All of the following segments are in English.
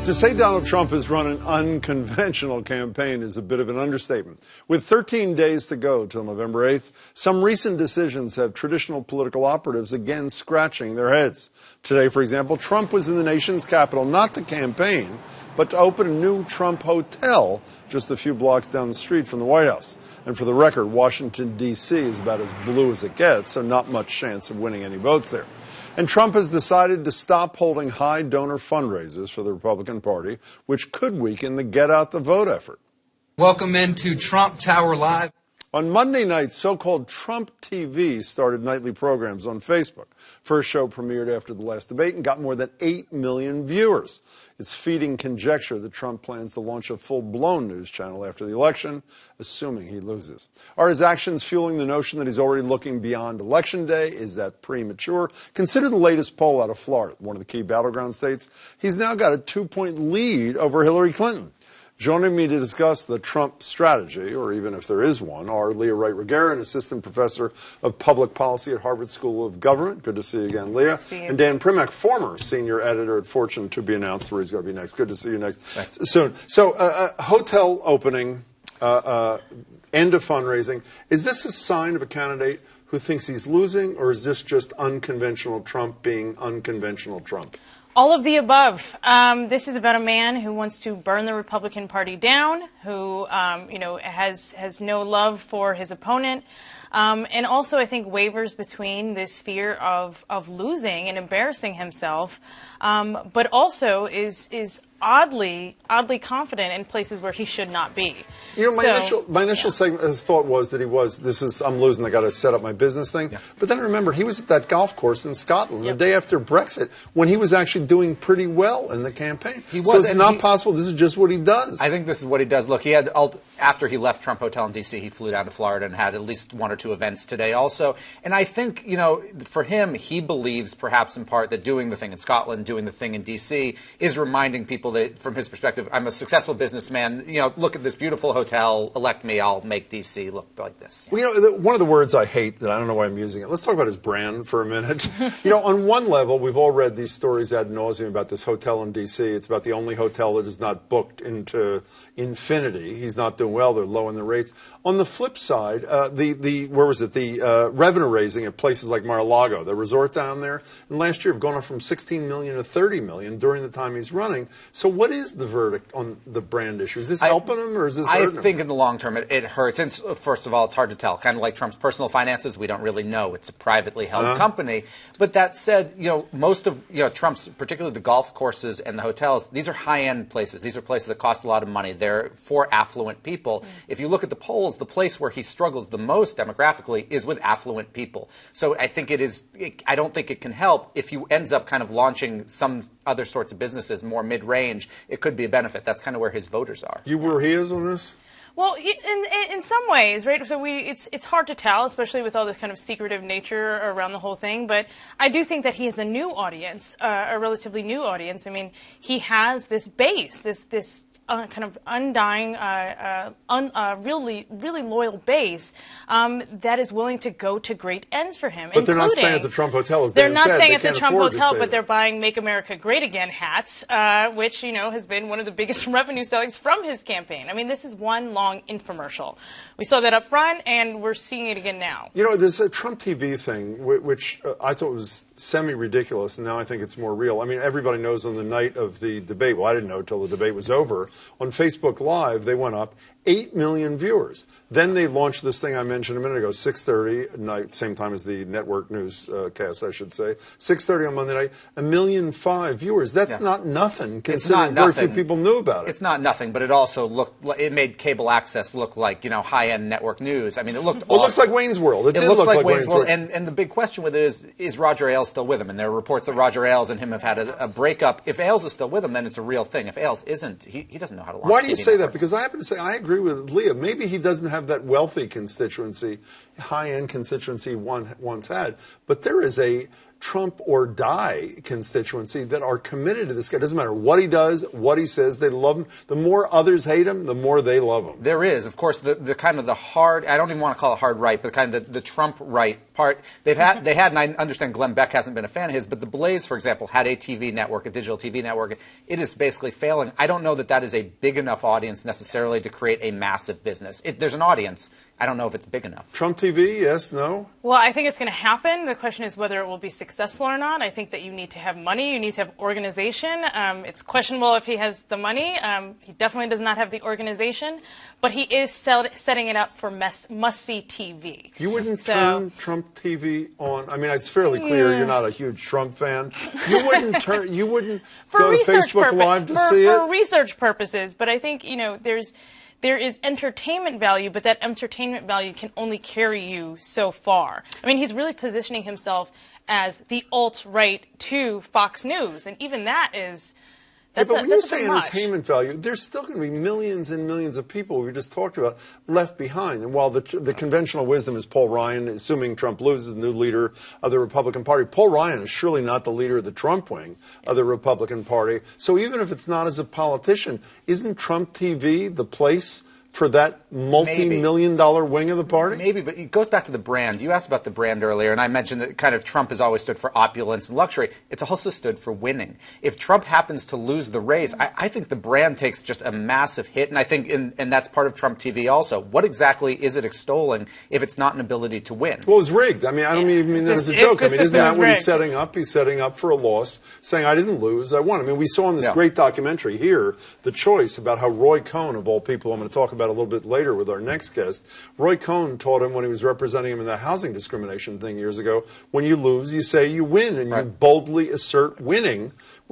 To say Donald Trump has run an unconventional campaign is a bit of an understatement. With 13 days to go till November 8th, some recent decisions have traditional political operatives again scratching their heads. Today, for example, Trump was in the nation's capital not to campaign, but to open a new Trump hotel just a few blocks down the street from the White House. And for the record, Washington, D.C. is about as blue as it gets, so not much chance of winning any votes there. And Trump has decided to stop holding high donor fundraisers for the Republican Party, which could weaken the Get Out the Vote effort. Welcome into Trump Tower Live. On Monday night, so-called Trump TV started nightly programs on Facebook. First show premiered after the last debate and got more than 8 million viewers. It's feeding conjecture that Trump plans to launch a full-blown news channel after the election, assuming he loses. Are his actions fueling the notion that he's already looking beyond Election Day? Is that premature? Consider the latest poll out of Florida, one of the key battleground states. He's now got a 2-point lead over Hillary Clinton. Joining me to discuss the Trump strategy, or even if there is one, are Leah Wright-Riguera, an assistant professor of public policy at Harvard School of Government. Good to see you again, Leah. And Dan Primack, former senior editor at Fortune, to be announced where he's going to be next. Good to see you next soon. So, hotel opening, end of fundraising. Is this a sign of a candidate who thinks he's losing, or is this just unconventional Trump being unconventional Trump? All of the above. This is about a man who wants to burn the Republican Party down, who has no love for his opponent, and also I think wavers between this fear of losing and embarrassing himself, but also is oddly confident in places where he should not be. You know, my initial thought was that I'm losing, I got to set up my business thing. Yeah. But then remember, he was at that golf course in Scotland the day after Brexit when he was actually doing pretty well in the campaign. He was, so it's not possible. This is just what he does. I think this is what he does. Look, he had after he left Trump Hotel in D.C., he flew down to Florida and had at least 1 or 2 events today also. And I think, you know, for him, he believes perhaps in part that doing the thing in Scotland, doing the thing in D.C. is reminding people that, from his perspective, I'm a successful businessman. You know, look at this beautiful hotel. Elect me. I'll make D.C. look like this. Well, you know, one of the words I hate that I don't know why I'm using it. Let's talk about his brand for a minute. You know, on one level, we've all read these stories ad nauseum about this hotel in D.C. It's about the only hotel that is not booked into infinity. He's not doing well. They're low in the rates. On the flip side, the revenue raising at places like Mar-a-Lago, the resort down there, and last year have gone up from 16 million to 30 million during the time he's running. So what is the verdict on the brand issue? Is this helping him or is this hurting him? I think in the long term it hurts. And first of all, it's hard to tell. Kind of like Trump's personal finances, we don't really know. It's a privately held company. But that said, you know, most of Trump's, particularly the golf courses and the hotels, these are high-end places. These are places that cost a lot of money. They're for affluent people. If you look at the polls, the place where he struggles the most demographically is with affluent people. So I think I don't think it can help if he ends up kind of launching some other sorts of businesses more mid-range. It could be a benefit. That's kind of where his voters are. You where he is on this? Well, in some ways, right? So it's hard to tell, especially with all this kind of secretive nature around the whole thing. But I do think that he has a new audience, a relatively new audience. I mean, he has this base, this kind of undying, really loyal base that is willing to go to great ends for him. But they're not staying at the Trump Hotel, as they're Dan not said. staying at the Trump Hotel, but they're buying "Make America Great Again" hats, which has been one of the biggest revenue sellings from his campaign. I mean, this is one long infomercial. We saw that up front, and we're seeing it again now. You know, there's a Trump TV thing, which I thought was semi-ridiculous, and now I think it's more real. I mean, everybody knows on the night of the debate, well, I didn't know until the debate was over, on Facebook Live, they went up 8 million viewers. Then they launched this thing I mentioned a minute ago, 6:30 at night, same time as the network newscast, I should say. 6:30 on Monday night, 1.5 million viewers. That's not nothing, considering very few people knew about it. It's not nothing, but it also it made cable access look like, high-end network news. I mean, it looked well, it looks like Wayne's World. It did looks look like Wayne's World. And the big question with it is Roger Ailes still with him? And there are reports that Roger Ailes and him have had a breakup. If Ailes is still with him, then it's a real thing. If Ailes isn't, he doesn't know how to launch. Why do you say that? Because I happen to say I agree with Leah. Maybe he doesn't have that wealthy constituency, high-end constituency one once had, but there is Trump or die constituency that are committed to this guy. It doesn't matter what he does, what he says, they love him. The more others hate him, the more they love him. There is, of course, the kind of the hard, I don't even want to call it hard right, but kind of the Trump right part. They had, and I understand Glenn Beck hasn't been a fan of his, but the Blaze, for example, had a TV network, a digital TV network. It is basically failing. I don't know that that is a big enough audience necessarily to create a massive business. There's an audience. I don't know if it's big enough. Trump TV, yes, no? Well, I think it's going to happen. The question is whether it will be successful or not. I think that you need to have money. You need to have organization. It's questionable if he has the money. He definitely does not have the organization. But he is setting it up for must-see TV. You wouldn't turn Trump TV on? I mean, it's fairly clear you're not a huge Trump fan. You wouldn't turn. You wouldn't go to Facebook Live to see it? For research purposes. But I think, there is entertainment value, but that entertainment value can only carry you so far. I mean, he's really positioning himself as the alt-right to Fox News, and even that is... But when you say entertainment value, there's still going to be millions and millions of people we just talked about left behind. And while the conventional wisdom is Paul Ryan, assuming Trump loses, the new leader of the Republican Party, Paul Ryan is surely not the leader of the Trump wing of the Republican Party. So even if it's not as a politician, isn't Trump TV the place for that multi-million-dollar wing of the party? Maybe, but it goes back to the brand. You asked about the brand earlier, and I mentioned that kind of Trump has always stood for opulence and luxury. It's also stood for winning. If Trump happens to lose the race, I think the brand takes just a massive hit, and I think, and that's part of Trump TV also. What exactly is it extolling if it's not an ability to win? Well, it's rigged. I mean, I don't even mean that as a joke. I mean, isn't that what he's setting up? He's setting up for a loss, saying, I didn't lose, I won. I mean, we saw in this great documentary here, The Choice, about how Roy Cohn, of all people, I'm going to talk about a little bit later with our next guest, Roy Cohn taught him when he was representing him in the housing discrimination thing years ago, when you lose, you say you win, and you boldly assert winning.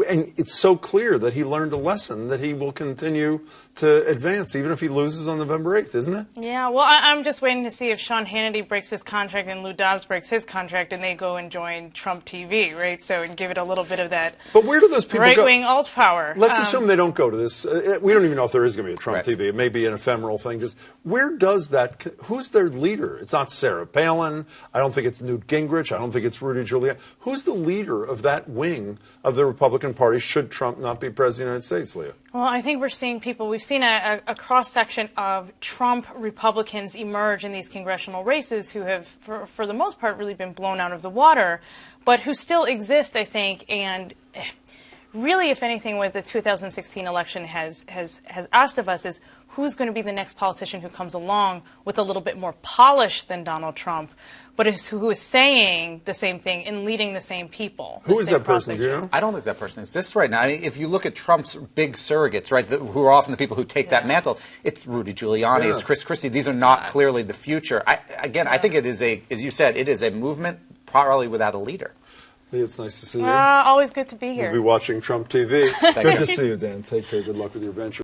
And it's so clear that he learned a lesson that he will continue to advance, even if he loses on November 8th, isn't it? Yeah, well, I'm just waiting to see if Sean Hannity breaks his contract and Lou Dobbs breaks his contract and they go and join Trump TV, right? So, and give it a little bit of that but where do those people right-wing alt power. Let's assume they don't go to this. We don't even know if there is going to be a Trump TV. It may be an ephemeral thing. Just where does that, who's their leader? It's not Sarah Palin. I don't think it's Newt Gingrich. I don't think it's Rudy Giuliani. Who's the leader of that wing of the Republican Party should Trump not be president of the United States, Leah? Well, I think we're seeing people, we've seen a cross-section of Trump Republicans emerge in these congressional races who have, for the most part, really been blown out of the water, but who still exist, I think, and really, if anything, what the 2016 election has asked of us is who's going to be the next politician who comes along with a little bit more polish than Donald Trump, but who is saying the same thing and leading the same people. Who is that person, do you know? I don't think that person exists right now. I mean, if you look at Trump's big surrogates, right, who are often the people who take that mantle, it's Rudy Giuliani, it's Chris Christie. These are not clearly the future. I think it is as you said, it is a movement probably without a leader. It's nice to see you. Always good to be here. We'll be watching Trump TV. Good to see you, Dan. Take care. Good luck with your venture.